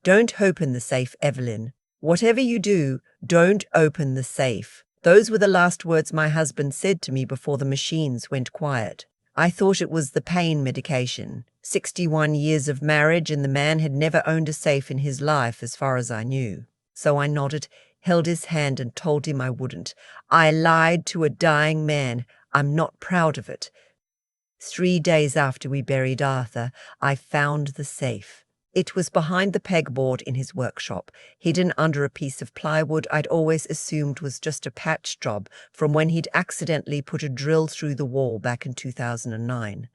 Don't open the safe, Evelyn. Whatever you do, don't open the safe. Those were the last words my husband said to me before the machines went quiet. I thought it was the pain medication. 61 years of marriage, and the man had never owned a safe in his life as far as I knew. So I nodded, held his hand and told him I wouldn't. I lied to a dying man. I'm not proud of it. 3 days after we buried Arthur, I found the safe. It was behind the pegboard in his workshop, hidden under a piece of plywood I'd always assumed was just a patch job from when he'd accidentally put a drill through the wall back in 2009.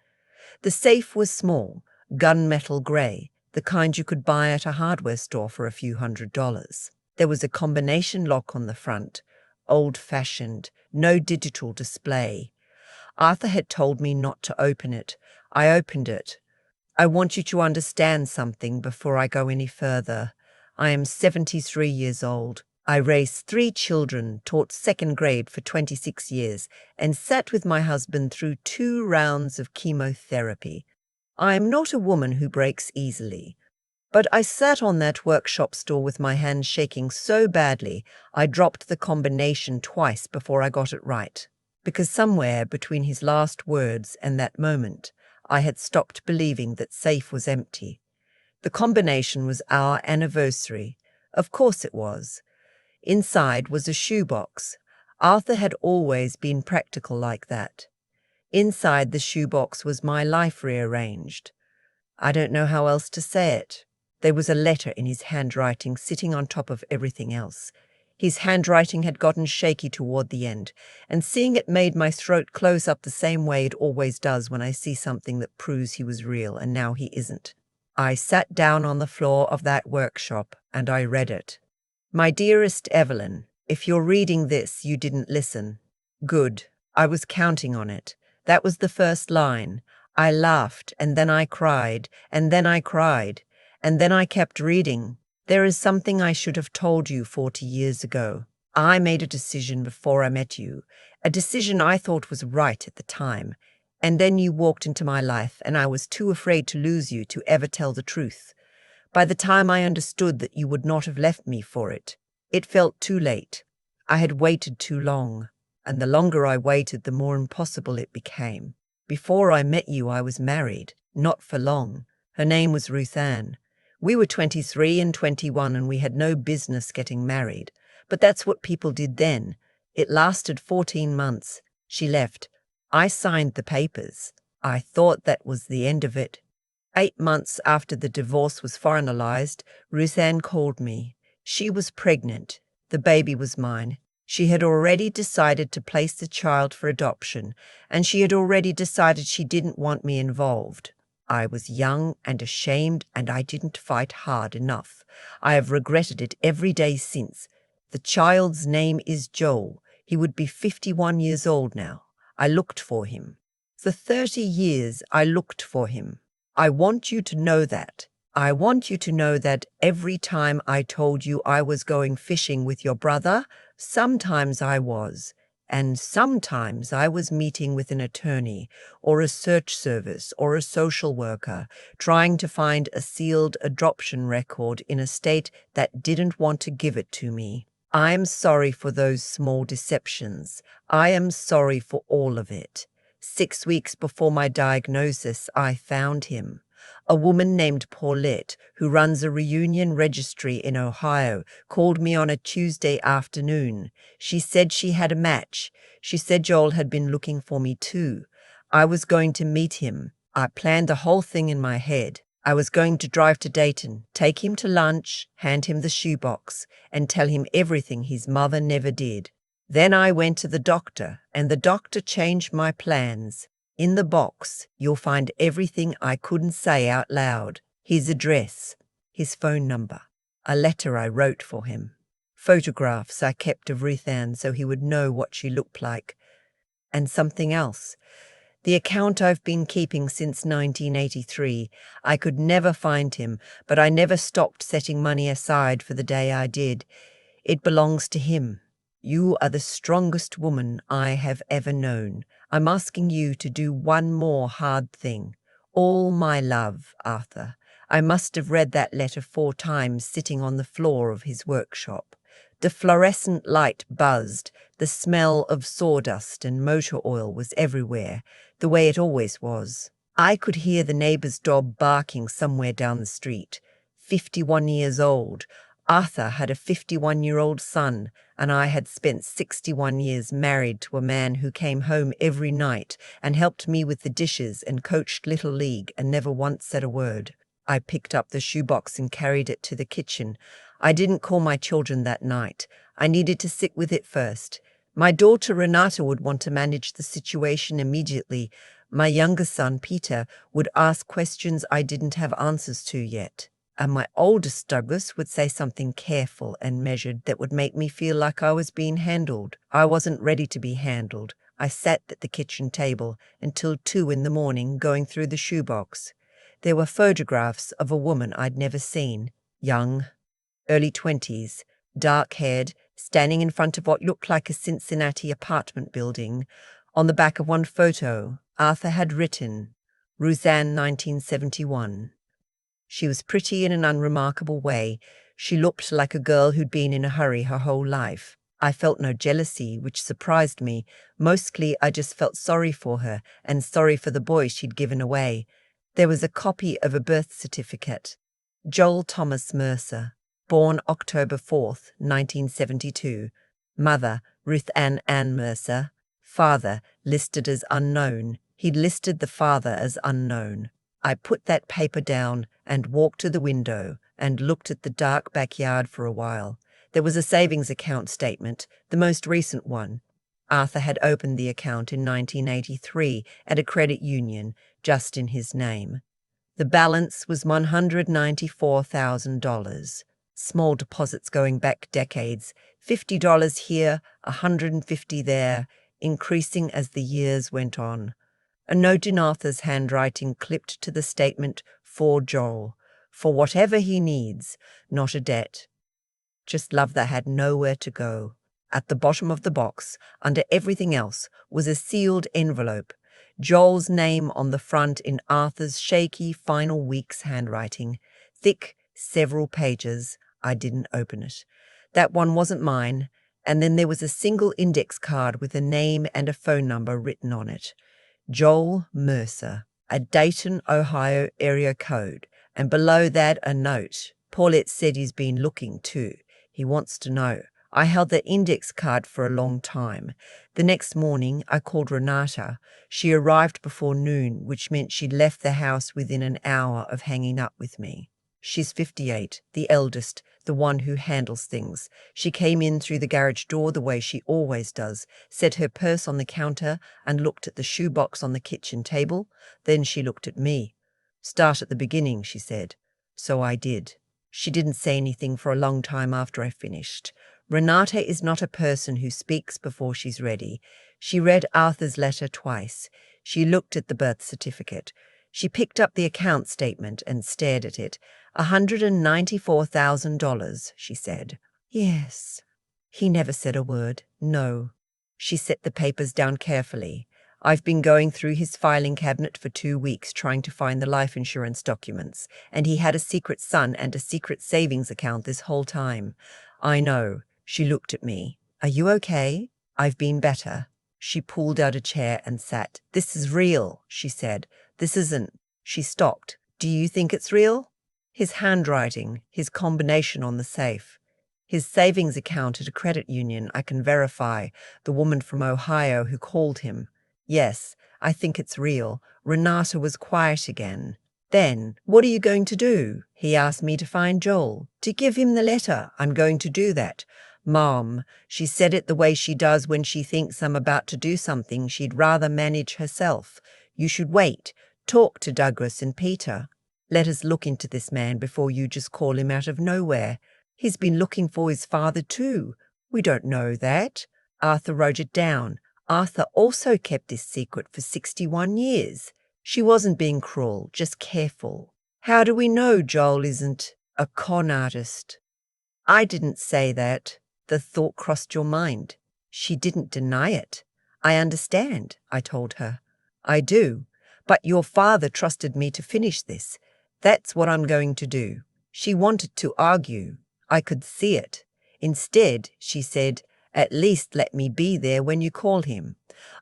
The safe was small, gunmetal grey, the kind you could buy at a hardware store for a few $100s. There was a combination lock on the front, old-fashioned, no digital display. Arthur had told me not to open it. I opened it. I want you to understand something before I go any further. I am 73 years old. I raised 3 children, taught second grade for 26 years, and sat with my husband through 2 rounds of chemotherapy. I am not a woman who breaks easily. But I sat on that workshop stool with my hands shaking so badly, I dropped the combination twice before I got it right. Because somewhere between his last words and that moment, I had stopped believing that safe was empty. The combination was our anniversary. Of course it was. Inside was a shoebox. Arthur had always been practical like that. Inside the shoebox was my life rearranged. I don't know how else to say it. There was a letter in his handwriting sitting on top of everything else. His handwriting had gotten shaky toward the end, and seeing it made my throat close up the same way it always does when I see something that proves he was real, and now he isn't. I sat down on the floor of that workshop, and I read it. My dearest Evelyn, if you're reading this, you didn't listen. Good. I was counting on it. That was the first line. I laughed, and then I cried, and then I cried, and then I kept reading. There is something I should have told you 40 years ago. I made a decision before I met you, a decision I thought was right at the time, and then you walked into my life, and I was too afraid to lose you to ever tell the truth. By the time I understood that you would not have left me for it, it felt too late. I had waited too long, and the longer I waited, the more impossible it became. Before I met you, I was married, not for long. Her name was Ruth Ann. We were 23 and 21 and we had no business getting married. But that's what people did then. It lasted 14 months. She left. I signed the papers. I thought that was the end of it. 8 months after the divorce was finalized, Ruth Ann called me. She was pregnant. The baby was mine. She had already decided to place the child for adoption, and she had already decided she didn't want me involved. I was young and ashamed, and I didn't fight hard enough. I have regretted it every day since. The child's name is Joel. He would be 51 years old now. I looked for him. For 30 years, I looked for him. I want you to know that. I want you to know that every time I told you I was going fishing with your brother, sometimes I was. And sometimes I was meeting with an attorney or a search service or a social worker trying to find a sealed adoption record in a state that didn't want to give it to me. I am sorry for those small deceptions. I am sorry for all of it. 6 weeks before my diagnosis, I found him. A woman named Paulette, who runs a reunion registry in Ohio, called me on a Tuesday afternoon. She said she had a match. She said Joel had been looking for me too. I was going to meet him. I planned the whole thing in my head. I was going to drive to Dayton, take him to lunch, hand him the shoebox, and tell him everything his mother never did. Then I went to the doctor, and the doctor changed my plans. In the box, you'll find everything I couldn't say out loud. His address, his phone number, a letter I wrote for him, photographs I kept of Ruth Ann so he would know what she looked like, and something else. The account I've been keeping since 1983. I could never find him, but I never stopped setting money aside for the day I did. It belongs to him. You are the strongest woman I have ever known. I'm asking you to do one more hard thing. All my love, Arthur. I must have read that letter 4 times sitting on the floor of his workshop. The fluorescent light buzzed, the smell of sawdust and motor oil was everywhere, the way it always was. I could hear the neighbor's dog barking somewhere down the street. 51 years old. Arthur had a 51-year-old son, and I had spent 61 years married to a man who came home every night and helped me with the dishes and coached Little League and never once said a word. I picked up the shoebox and carried it to the kitchen. I didn't call my children that night. I needed to sit with it first. My daughter Renata would want to manage the situation immediately. My younger son, Peter, would ask questions I didn't have answers to yet. And my oldest Douglas would say something careful and measured that would make me feel like I was being handled. I wasn't ready to be handled. I sat at the kitchen table until 2 in the morning going through the shoebox. There were photographs of a woman I'd never seen, young, early 20s, dark-haired, standing in front of what looked like a Cincinnati apartment building. On the back of one photo, Arthur had written, Roseanne 1971. She was pretty in an unremarkable way. She looked like a girl who'd been in a hurry her whole life. I felt no jealousy, which surprised me. Mostly I just felt sorry for her and sorry for the boy she'd given away. There was a copy of a birth certificate. Joel Thomas Mercer, born October 4th, 1972. Mother, Ruth Ann Mercer. Father, listed as unknown. He'd listed the father as unknown. I put that paper down and walked to the window and looked at the dark backyard for a while. There was a savings account statement, the most recent one. Arthur had opened the account in 1983 at a credit union, just in his name. The balance was $194,000. Small deposits going back decades, $50 here, $150 there, increasing as the years went on. A note in Arthur's handwriting clipped to the statement, for Joel, for whatever he needs, not a debt. Just love that had nowhere to go. At the bottom of the box, under everything else, was a sealed envelope, Joel's name on the front in Arthur's shaky final week's handwriting. Thick, several pages. I didn't open it. That one wasn't mine, and then there was a single index card with a name and a phone number written on it. Joel Mercer, a Dayton, Ohio area code, and below that a note. Paulette said he's been looking too. He wants to know. I held the index card for a long time. The next morning I called Renata. She arrived before noon, which meant she'd left the house within an hour of hanging up with me. She's 58, the eldest, the one who handles things. She came in through the garage door the way she always does, set her purse on the counter and looked at the shoebox on the kitchen table. Then she looked at me. Start at the beginning, she said. So I did. She didn't say anything for a long time after I finished. Renata is not a person who speaks before she's ready. She read Arthur's letter twice. She looked at the birth certificate. She picked up the account statement and stared at it. $194,000, she said. Yes. He never said a word. No. She set the papers down carefully. I've been going through his filing cabinet for 2 weeks trying to find the life insurance documents, and he had a secret son and a secret savings account this whole time. I know. She looked at me. Are you okay? I've been better. She pulled out a chair and sat. This is real, she said. This isn't. She stopped. Do you think it's real? His handwriting, his combination on the safe. His savings account at a credit union, I can verify. The woman from Ohio who called him. Yes, I think it's real. Renata was quiet again. Then, what are you going to do? He asked me to find Joel. To give him the letter. I'm going to do that. Mom, she said it the way she does when she thinks I'm about to do something she'd rather manage herself. You should wait. Talk to Douglas and Peter. Let us look into this man before you just call him out of nowhere. He's been looking for his father too. We don't know that. Arthur wrote it down. Arthur also kept this secret for 61 years. She wasn't being cruel, just careful. How do we know Joel isn't a con artist? I didn't say that. The thought crossed your mind. She didn't deny it. I understand, I told her. I do. But your father trusted me to finish this. That's what I'm going to do. She wanted to argue. I could see it. Instead, she said, at least let me be there when you call him.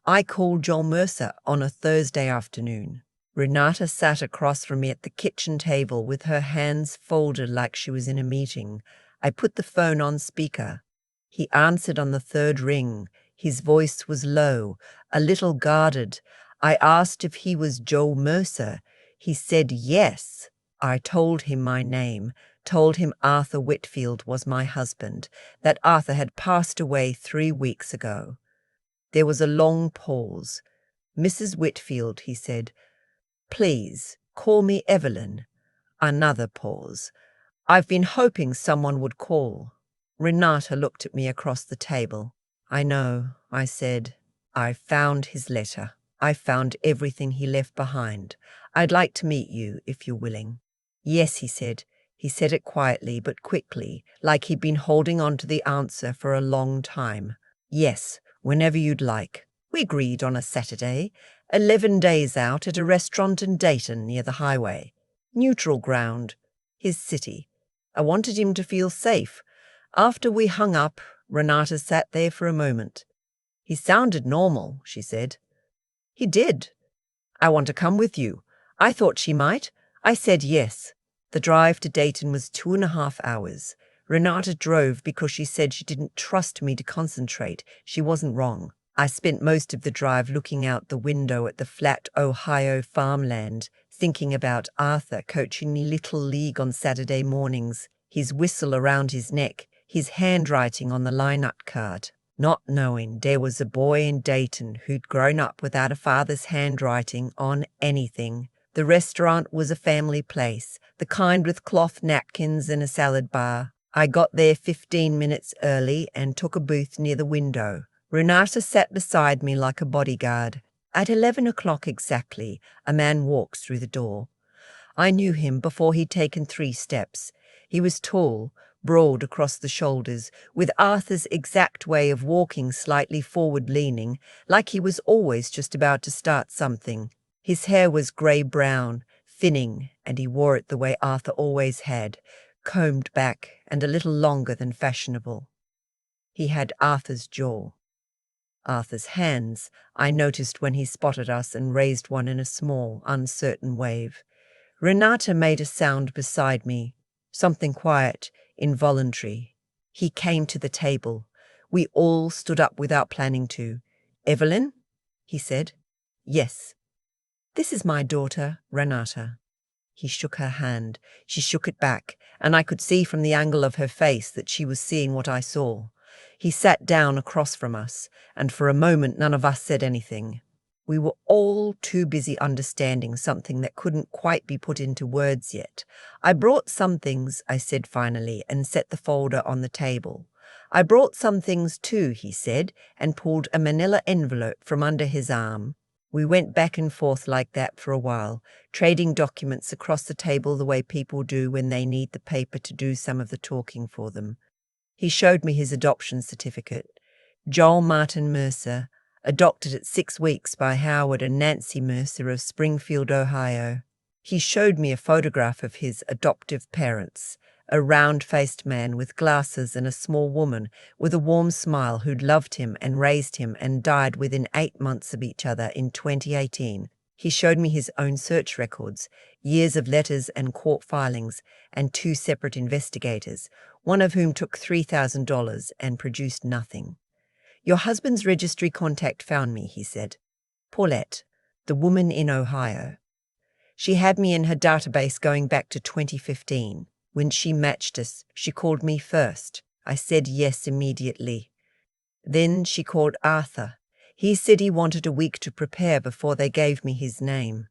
I called Joel Mercer on a Thursday afternoon. Renata sat across from me at the kitchen table with her hands folded like she was in a meeting. I put the phone on speaker. He answered on the third ring. His voice was low, a little guarded. I asked if he was Joel Mercer. He said yes. I told him my name, told him Arthur Whitfield was my husband, that Arthur had passed away 3 weeks ago. There was a long pause. Mrs. Whitfield, he said, please call me Evelyn. Another pause. I've been hoping someone would call. Renata looked at me across the table. I know, I said. I found his letter. I found everything he left behind. I'd like to meet you, if you're willing. Yes, he said. He said it quietly but quickly, like he'd been holding on to the answer for a long time. Yes, whenever you'd like. We agreed on a Saturday, 11 days out at a restaurant in Dayton near the highway. Neutral ground. His city. I wanted him to feel safe. After we hung up, Renata sat there for a moment. He sounded normal, she said. He did. I want to come with you. I thought she might. I said yes. The drive to Dayton was 2.5 hours. Renata drove because she said she didn't trust me to concentrate. She wasn't wrong. I spent most of the drive looking out the window at the flat Ohio farmland, thinking about Arthur coaching Little League on Saturday mornings, his whistle around his neck, his handwriting on the line-up card. Not knowing there was a boy in Dayton who'd grown up without a father's handwriting on anything. The restaurant was a family place, the kind with cloth napkins and a salad bar. I got there 15 minutes early and took a booth near the window. Renata sat beside me like a bodyguard. At 11 o'clock exactly, a man walked through the door. I knew him before he'd taken 3 steps. He was tall, broad across the shoulders, with Arthur's exact way of walking slightly forward-leaning, like he was always just about to start something. His hair was grey-brown, thinning, and he wore it the way Arthur always had, combed back and a little longer than fashionable. He had Arthur's jaw. Arthur's hands, I noticed when he spotted us and raised one in a small, uncertain wave. Renata made a sound beside me, something quiet, involuntary. He came to the table. We all stood up without planning to. Evelyn? He said. Yes. This is my daughter, Renata. He shook her hand. She shook it back, and I could see from the angle of her face that she was seeing what I saw. He sat down across from us, and for a moment none of us said anything. We were all too busy understanding something that couldn't quite be put into words yet. I brought some things, I said finally, and set the folder on the table. I brought some things too, he said, and pulled a manila envelope from under his arm. We went back and forth like that for a while, trading documents across the table the way people do when they need the paper to do some of the talking for them. He showed me his adoption certificate. Joel Martin Mercer, adopted at 6 weeks by Howard and Nancy Mercer of Springfield, Ohio. He showed me a photograph of his adoptive parents, a round-faced man with glasses and a small woman with a warm smile who'd loved him and raised him and died within 8 months of each other in 2018. He showed me his own search records, years of letters and court filings, and 2 separate investigators, one of whom took $3,000 and produced nothing. Your husband's registry contact found me, he said. Paulette, the woman in Ohio. She had me in her database going back to 2015. When she matched us, she called me first. I said yes immediately. Then she called Arthur. He said he wanted a week to prepare before they gave me his name.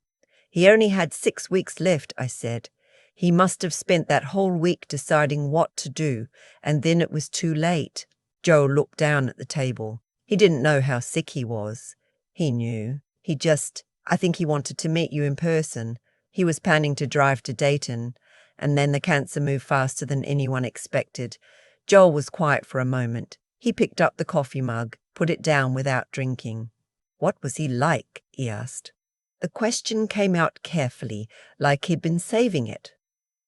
He only had 6 weeks left, I said. He must have spent that whole week deciding what to do, and then it was too late. Joe looked down at the table. He didn't know how sick he was. He knew. I think he wanted to meet you in person. He was planning to drive to Dayton, and then the cancer moved faster than anyone expected. Joel was quiet for a moment. He picked up the coffee mug, put it down without drinking. What was he like? He asked. The question came out carefully, like he'd been saving it.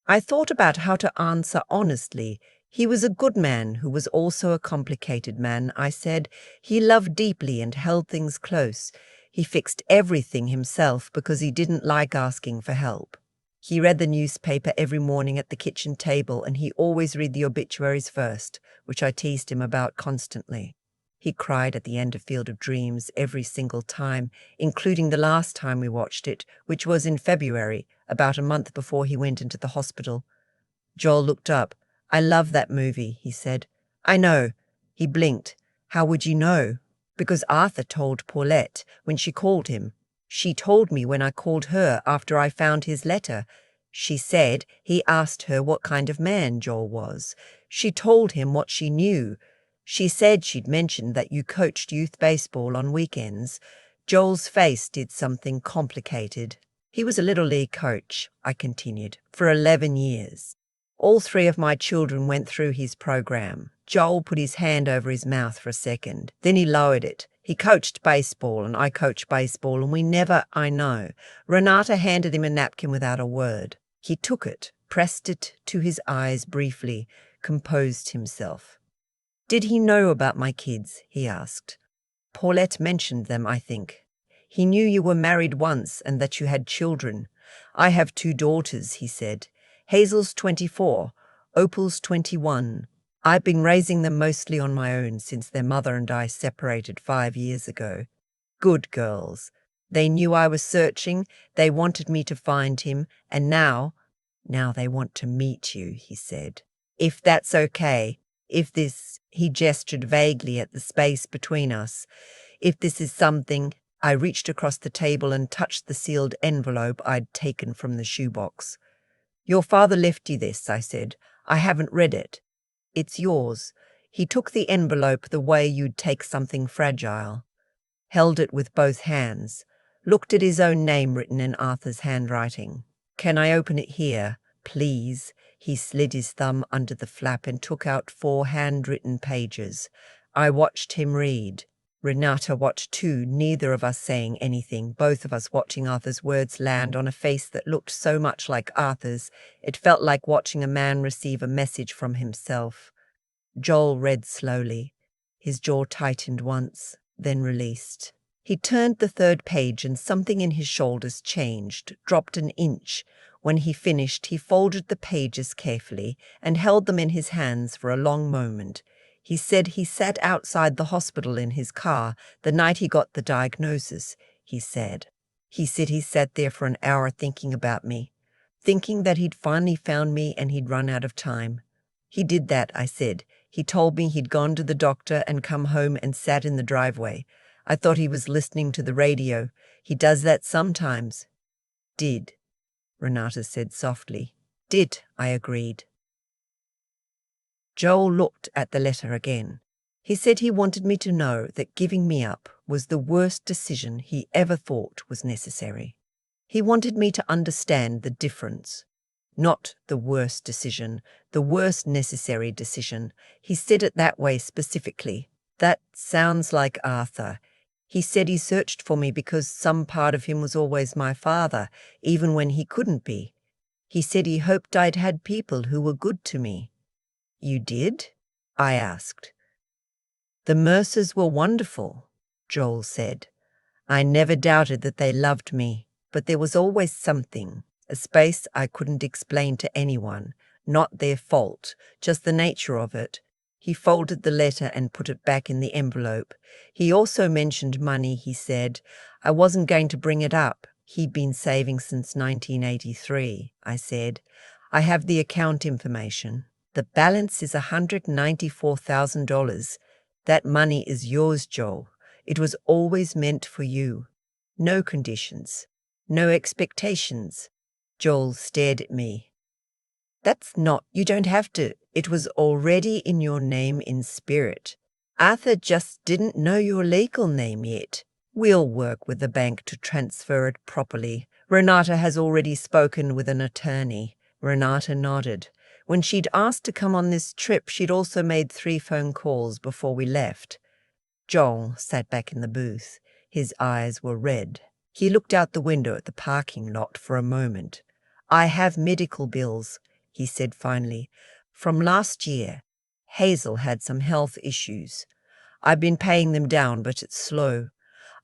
I thought about how to answer honestly. He was a good man who was also a complicated man, I said. He loved deeply and held things close. He fixed everything himself because he didn't like asking for help. He read the newspaper every morning at the kitchen table, and he always read the obituaries first, which I teased him about constantly. He cried at the end of Field of Dreams every single time, including the last time we watched it, which was in February, about a month before he went into the hospital. Joel looked up. "I love that movie," he said. "I know." He blinked. "How would you know?" "Because Arthur told Paulette when she called him. She told me when I called her after I found his letter. She said he asked her what kind of man Joel was. She told him what she knew. She said she'd mentioned that you coached youth baseball on weekends." Joel's face did something complicated. "He was a Little League coach," I continued, "for 11 years. All 3 of my children went through his program." Joel put his hand over his mouth for a second. Then he lowered it. "He coached baseball and I coached baseball, and we never, I know." Renata handed him a napkin without a word. He took it, pressed it to his eyes briefly, composed himself. "Did he know about my kids?" he asked. "Paulette mentioned them, I think. He knew you were married once and that you had children. I have 2 daughters," he said. "Hazel's 24, Opal's 21. I've been raising them mostly on my own since their mother and I separated 5 years ago. Good girls. They knew I was searching, they wanted me to find him, and now they want to meet you," he said. "If that's okay, if this," he gestured vaguely at the space between us, "if this is something." I reached across the table and touched the sealed envelope I'd taken from the shoebox. "Your father left you this," I said. "I haven't read it. It's yours." He took the envelope the way you'd take something fragile, held it with both hands, looked at his own name written in Arthur's handwriting. "Can I open it here, please?" He slid his thumb under the flap and took out 4 handwritten pages. I watched him read. Renata watched too, neither of us saying anything, both of us watching Arthur's words land on a face that looked so much like Arthur's. It felt like watching a man receive a message from himself. Joel read slowly. His jaw tightened once, then released. He turned the 3rd page and something in his shoulders changed, dropped an inch. When he finished, he folded the pages carefully and held them in his hands for a long moment. He said he sat outside the hospital in his car the night he got the diagnosis, he said. He said he sat there for an hour thinking about me, thinking that he'd finally found me and he'd run out of time. "He did that," I said. "He told me he'd gone to the doctor and come home and sat in the driveway. I thought he was listening to the radio. He does that sometimes." "Did," Renata said softly. "Did," I agreed. Joel looked at the letter again. He said he wanted me to know that giving me up was the worst decision he ever thought was necessary. He wanted me to understand the difference. Not the worst decision, the worst necessary decision. He said it that way specifically. That sounds like Arthur. He said he searched for me because some part of him was always my father, even when he couldn't be. He said he hoped I'd had people who were good to me. "You did?" I asked. "The Mercers were wonderful," Joel said. "I never doubted that they loved me, but there was always something, a space I couldn't explain to anyone, not their fault, just the nature of it." He folded the letter and put it back in the envelope. He also mentioned money, he said. I wasn't going to bring it up. He'd been saving since 1983, I said. "I have the account information. The balance is $194,000. That money is yours, Joel. It was always meant for you. No conditions. No expectations." Joel stared at me. "That's not, you don't have to. It was already in your name in spirit. Arthur just didn't know your legal name yet. We'll work with the bank to transfer it properly. Renata has already spoken with an attorney." Renata nodded. When she'd asked to come on this trip, she'd also made 3 phone calls before we left. Joel sat back in the booth. His eyes were red. He looked out the window at the parking lot for a moment. "I have medical bills," he said finally. "From last year. Hazel had some health issues. I've been paying them down, but it's slow.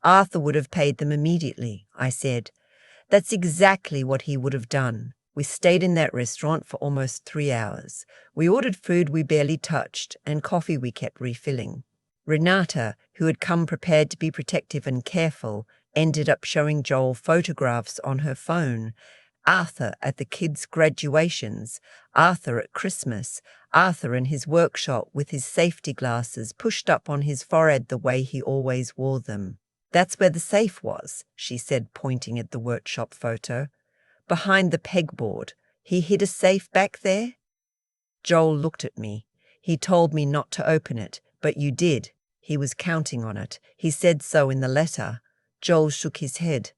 Arthur would have paid them immediately," I said. That's exactly what he would have done. We stayed in that restaurant for almost 3 hours. We ordered food we barely touched, and coffee we kept refilling. Renata, who had come prepared to be protective and careful, ended up showing Joel photographs on her phone. Arthur at the kids' graduations, Arthur at Christmas, Arthur in his workshop with his safety glasses pushed up on his forehead the way he always wore them. "That's where the safe was," she said, pointing at the workshop photo. "Behind the pegboard. He hid a safe back there?" Joel looked at me. "He told me not to open it, but you did. He was counting on it. He said so in the letter." Joel shook his head.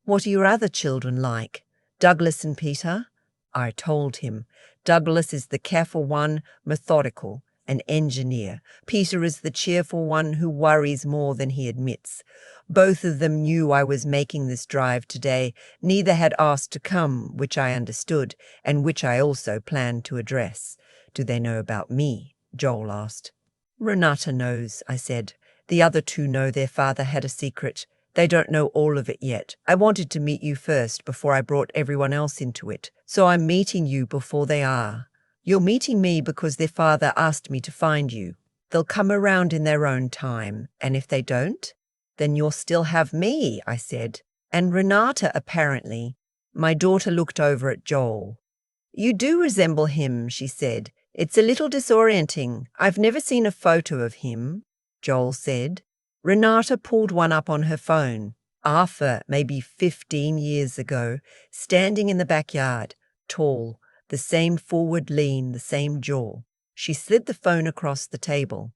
"What are your other children like? Douglas and Peter?" I told him. "Douglas is the careful one, methodical, an engineer. Peter is the cheerful one who worries more than he admits. Both of them knew I was making this drive today. Neither had asked to come, which I understood, and which I also planned to address." "Do they know about me?" Joel asked. "Renata knows," I said. "The other two know their father had a secret. They don't know all of it yet. I wanted to meet you first before I brought everyone else into it, so I'm meeting you before they are. You're meeting me because their father asked me to find you. They'll come around in their own time, and if they don't, then you'll still have me," I said. "And Renata, apparently." My daughter looked over at Joel. "You do resemble him," she said. "It's a little disorienting. I've never seen a photo of him," Joel said. Renata pulled one up on her phone. Arthur, maybe 15 years ago, standing in the backyard, tall, the same forward lean, the same jaw. She slid the phone across the table.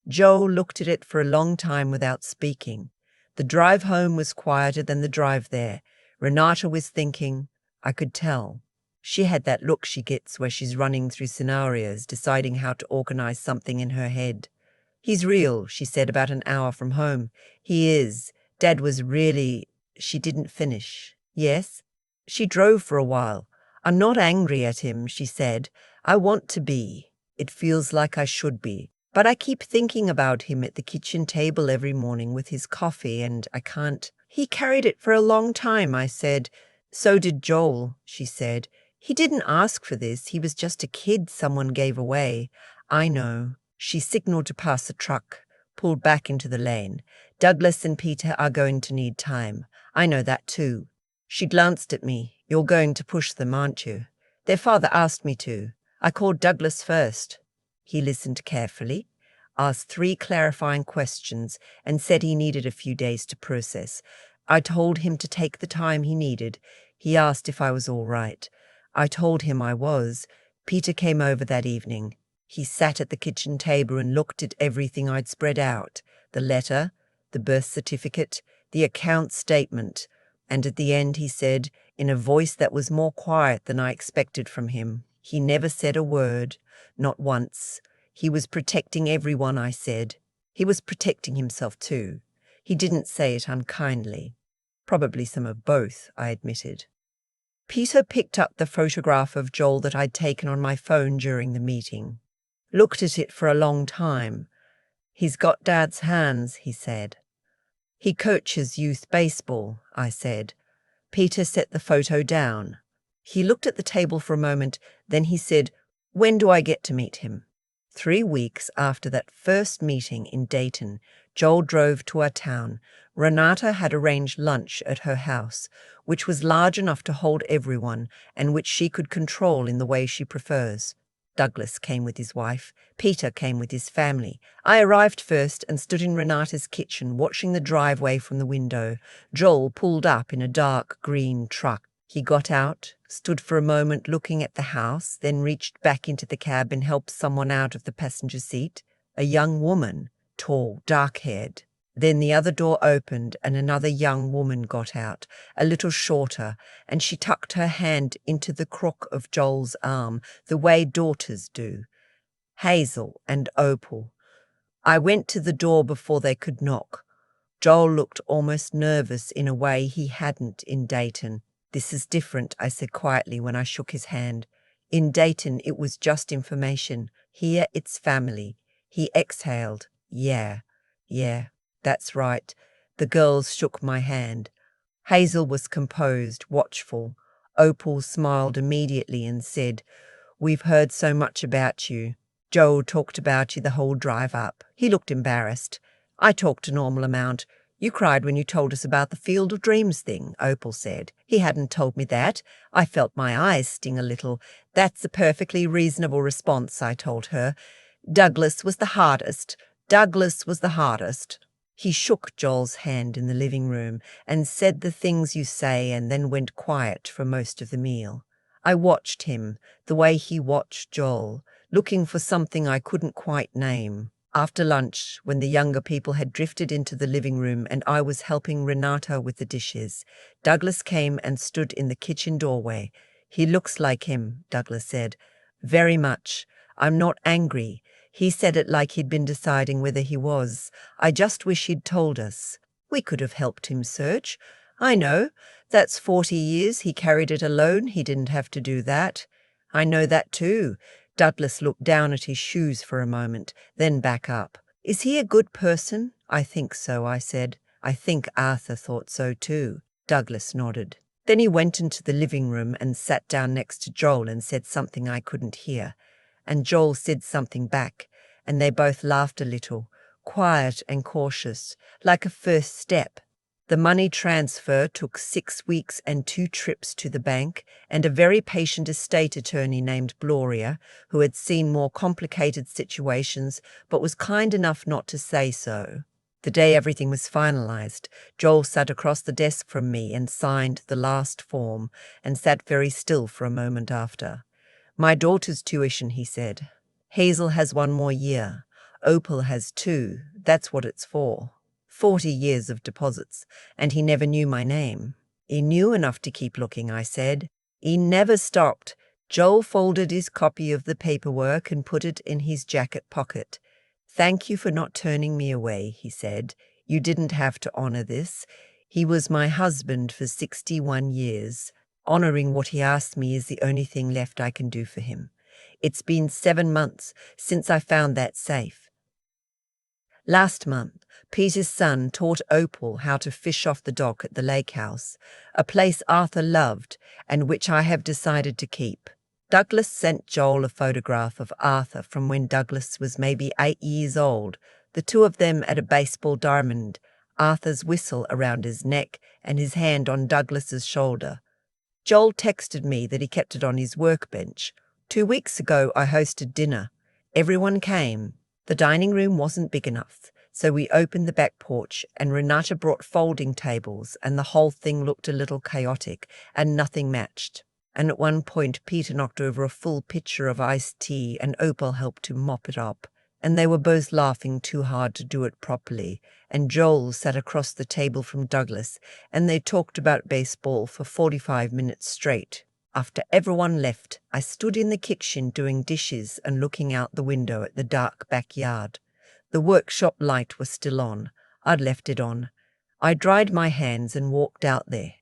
Joel looked at it for a long time without speaking. The drive home was quieter than the drive there. Renata was thinking. I could tell. She had that look she gets where she's running through scenarios, deciding how to organize something in her head. "He's real," she said about an hour from home. "He is. Dad was really—" She didn't finish. "Yes?" She drove for a while. "I'm not angry at him," she said. "I want to be. It feels like I should be. But I keep thinking about him at the kitchen table every morning with his coffee, and I can't—" "He carried it for a long time," I said. "So did Joel," she said. "He didn't ask for this. He was just a kid someone gave away." "I know." She signaled to pass a truck, pulled back into the lane. "Douglas and Peter are going to need time. I know that too." She glanced at me. "You're going to push them, aren't you?" "Their father asked me to. I called Douglas first." He listened carefully, asked 3 clarifying questions, and said he needed a few days to process. I told him to take the time he needed. He asked if I was all right. I told him I was. Peter came over that evening. He sat at the kitchen table and looked at everything I'd spread out, the letter, the birth certificate, the account statement, and at the end he said, in a voice that was more quiet than I expected from him. He never said a word, not once. He was protecting everyone, I said. He was protecting himself too. He didn't say it unkindly. Probably some of both, I admitted. Peter picked up the photograph of Joel that I'd taken on my phone during the meeting. Looked at it for a long time. "He's got Dad's hands," he said. "He coaches youth baseball," I said. Peter set the photo down. He looked at the table for a moment, then he said, "When do I get to meet him?" 3 weeks after that first meeting in Dayton, Joel drove to our town. Renata had arranged lunch at her house, which was large enough to hold everyone and which she could control in the way she prefers. Douglas came with his wife. Peter came with his family. I arrived first and stood in Renata's kitchen watching the driveway from the window. Joel pulled up in a dark green truck. He got out, stood for a moment looking at the house, then reached back into the cab and helped someone out of the passenger seat. A young woman, tall, dark-haired. Then the other door opened and another young woman got out, a little shorter, and she tucked her hand into the crook of Joel's arm, the way daughters do. Hazel and Opal. I went to the door before they could knock. Joel looked almost nervous in a way he hadn't in Dayton. "This is different," I said quietly when I shook his hand. "In Dayton, it was just information. Here, it's family." He exhaled. Yeah, that's right." The girls shook my hand. Hazel was composed, watchful. Opal smiled immediately and said, "We've heard so much about you. Joel talked about you the whole drive up." He looked embarrassed. "I talked a normal amount. You cried when you told us about the Field of Dreams thing," Opal said. "He hadn't told me that. I felt my eyes sting a little." "That's a perfectly reasonable response," I told her. Douglas was the hardest. He shook Joel's hand in the living room and said the things you say and then went quiet for most of the meal. I watched him, the way he watched Joel, looking for something I couldn't quite name. After lunch, when the younger people had drifted into the living room and I was helping Renata with the dishes, Douglas came and stood in the kitchen doorway. "He looks like him," Douglas said. "Very much. I'm not angry." He said it like he'd been deciding whether he was. "I just wish he'd told us. We could have helped him search." "I know. That's 40 years. He carried it alone. He didn't have to do that." "I know that too." Douglas looked down at his shoes for a moment, then back up. "Is he a good person?" "I think so," I said. "I think Arthur thought so too." Douglas nodded. Then he went into the living room and sat down next to Joel and said something I couldn't hear. And Joel said something back, and they both laughed a little, quiet and cautious, like a first step. The money transfer took 6 weeks and 2 trips to the bank, and a very patient estate attorney named Gloria, who had seen more complicated situations but was kind enough not to say so. The day everything was finalized, Joel sat across the desk from me and signed the last form and sat very still for a moment after. "My daughter's tuition," he said. "Hazel has 1 more year. Opal has 2. That's what it's for. 40 years of deposits, and he never knew my name." "He knew enough to keep looking," I said. "He never stopped." Joel folded his copy of the paperwork and put it in his jacket pocket. "Thank you for not turning me away," he said. "You didn't have to honor this. He was my husband for 61 years. Honoring what he asked me is the only thing left I can do for him. It's been 7 months since I found that safe. Last month, Peter's son taught Opal how to fish off the dock at the lake house, a place Arthur loved and which I have decided to keep." Douglas sent Joel a photograph of Arthur from when Douglas was maybe 8 years old, the two of them at a baseball diamond, Arthur's whistle around his neck and his hand on Douglas's shoulder. Joel texted me that he kept it on his workbench. 2 weeks ago, I hosted dinner. Everyone came. The dining room wasn't big enough, so we opened the back porch and Renata brought folding tables and the whole thing looked a little chaotic and nothing matched. And at one point Peter knocked over a full pitcher of iced tea and Opal helped to mop it up. And they were both laughing too hard to do it properly, and Joel sat across the table from Douglas and they talked about baseball for 45 minutes straight. After everyone left, I stood in the kitchen doing dishes and looking out the window at the dark backyard. The workshop light was still on. I'd left it on. I dried my hands and walked out there.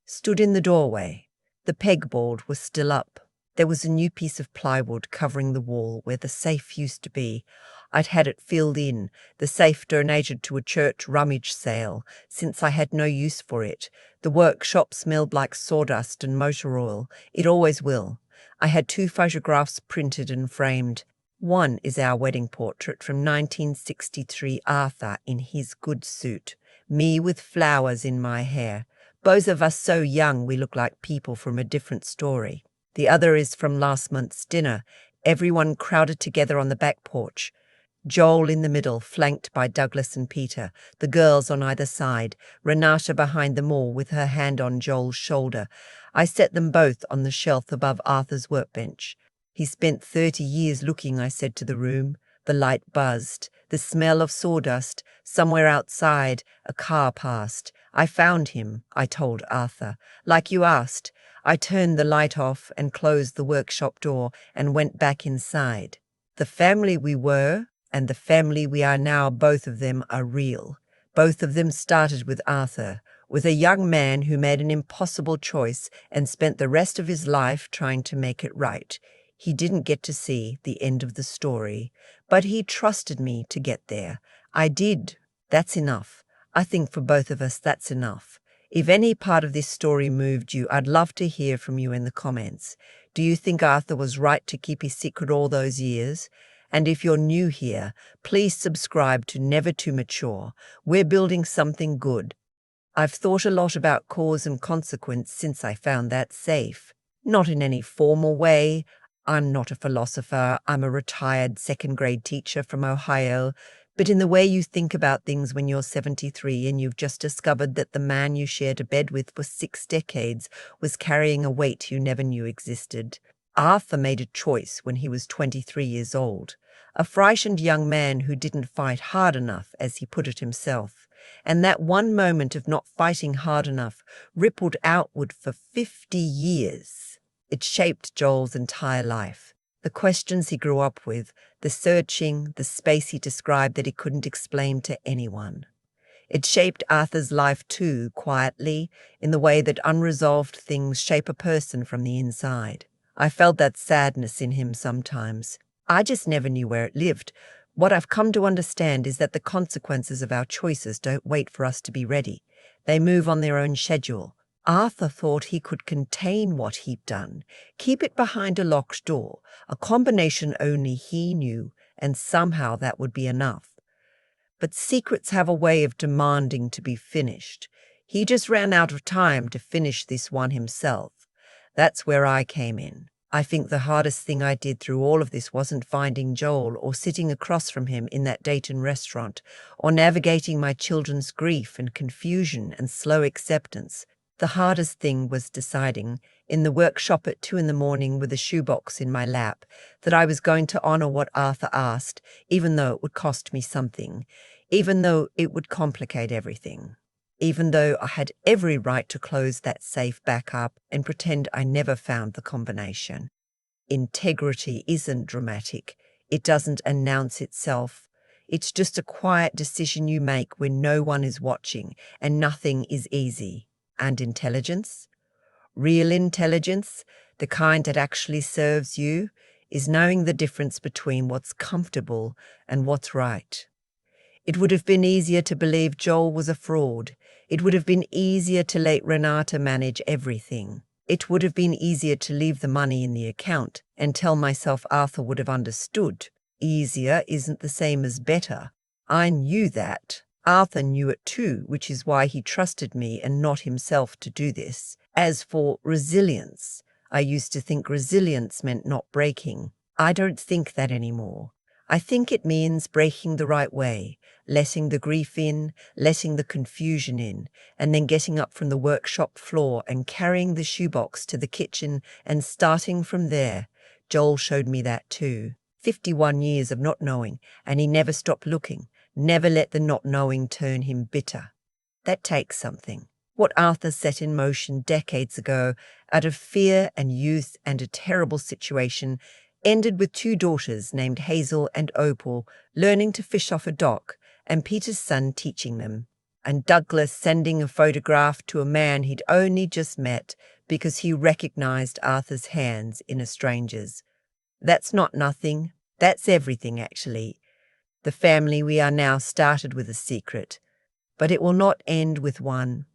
Stood in the doorway. The pegboard was still up. There was a new piece of plywood covering the wall where the safe used to be. I'd had it filled in, the safe donated to a church rummage sale, since I had no use for it. The workshop smelled like sawdust and motor oil. It always will. I had 2 photographs printed and framed. One is our wedding portrait from 1963, Arthur in his good suit, me with flowers in my hair. Both of us so young we look like people from a different story. The other is from last month's dinner, everyone crowded together on the back porch. Joel in the middle, flanked by Douglas and Peter, the girls on either side, Renata behind them all with her hand on Joel's shoulder. I set them both on the shelf above Arthur's workbench. "He spent 30 years looking," I said to the room. The light buzzed. The smell of sawdust. Somewhere outside, a car passed. "I found him," I told Arthur. "Like you asked." I turned the light off and closed the workshop door and went back inside. The family we were and the family we are now, both of them, are real. Both of them started with Arthur, with a young man who made an impossible choice and spent the rest of his life trying to make it right. He didn't get to see the end of the story, but he trusted me to get there. I did. That's enough. I think for both of us, that's enough. If any part of this story moved you, I'd love to hear from you in the comments. Do you think Arthur was right to keep his secret all those years? And if you're new here, please subscribe to Never Too Mature. We're building something good. I've thought a lot about cause and consequence since I found that safe. Not in any formal way. I'm not a philosopher. I'm a retired second-grade teacher from Ohio. But in the way you think about things when you're 73 and you've just discovered that the man you shared a bed with for 6 decades was carrying a weight you never knew existed. Arthur made a choice when he was 23 years old. A frightened young man who didn't fight hard enough, as he put it himself. And that one moment of not fighting hard enough rippled outward for 50 years. It shaped Joel's entire life. The questions he grew up with, the searching, the space he described that he couldn't explain to anyone. It shaped Arthur's life too, quietly, in the way that unresolved things shape a person from the inside. I felt that sadness in him sometimes. I just never knew where it lived. What I've come to understand is that the consequences of our choices don't wait for us to be ready. They move on their own schedule. Arthur thought he could contain what he'd done, keep it behind a locked door, a combination only he knew, and somehow that would be enough. But secrets have a way of demanding to be finished. He just ran out of time to finish this one himself. That's where I came in. I think the hardest thing I did through all of this wasn't finding Joel or sitting across from him in that Dayton restaurant or navigating my children's grief and confusion and slow acceptance. The hardest thing was deciding, in the workshop at 2 a.m. with a shoebox in my lap, that I was going to honor what Arthur asked, even though it would cost me something, even though it would complicate everything, even though I had every right to close that safe back up and pretend I never found the combination. Integrity isn't dramatic. It doesn't announce itself. It's just a quiet decision you make when no one is watching and nothing is easy. And intelligence? Real intelligence, the kind that actually serves you, is knowing the difference between what's comfortable and what's right. It would have been easier to believe Joel was a fraud. It would have been easier to let Renata manage everything. It would have been easier to leave the money in the account and tell myself Arthur would have understood. Easier isn't the same as better. I knew that. Arthur knew it too, which is why he trusted me and not himself to do this. As for resilience, I used to think resilience meant not breaking. I don't think that anymore. I think it means breaking the right way, letting the grief in, letting the confusion in, and then getting up from the workshop floor and carrying the shoebox to the kitchen and starting from there. Joel showed me that too. 51 years of not knowing, and he never stopped looking. Never let the not knowing turn him bitter. That takes something. What Arthur set in motion decades ago, out of fear and youth and a terrible situation, ended with 2 daughters named Hazel and Opal learning to fish off a dock, and Peter's son teaching them, and Douglas sending a photograph to a man he'd only just met because he recognized Arthur's hands in a stranger's. That's not nothing. That's everything, actually. The family we are now started with a secret, but it will not end with one.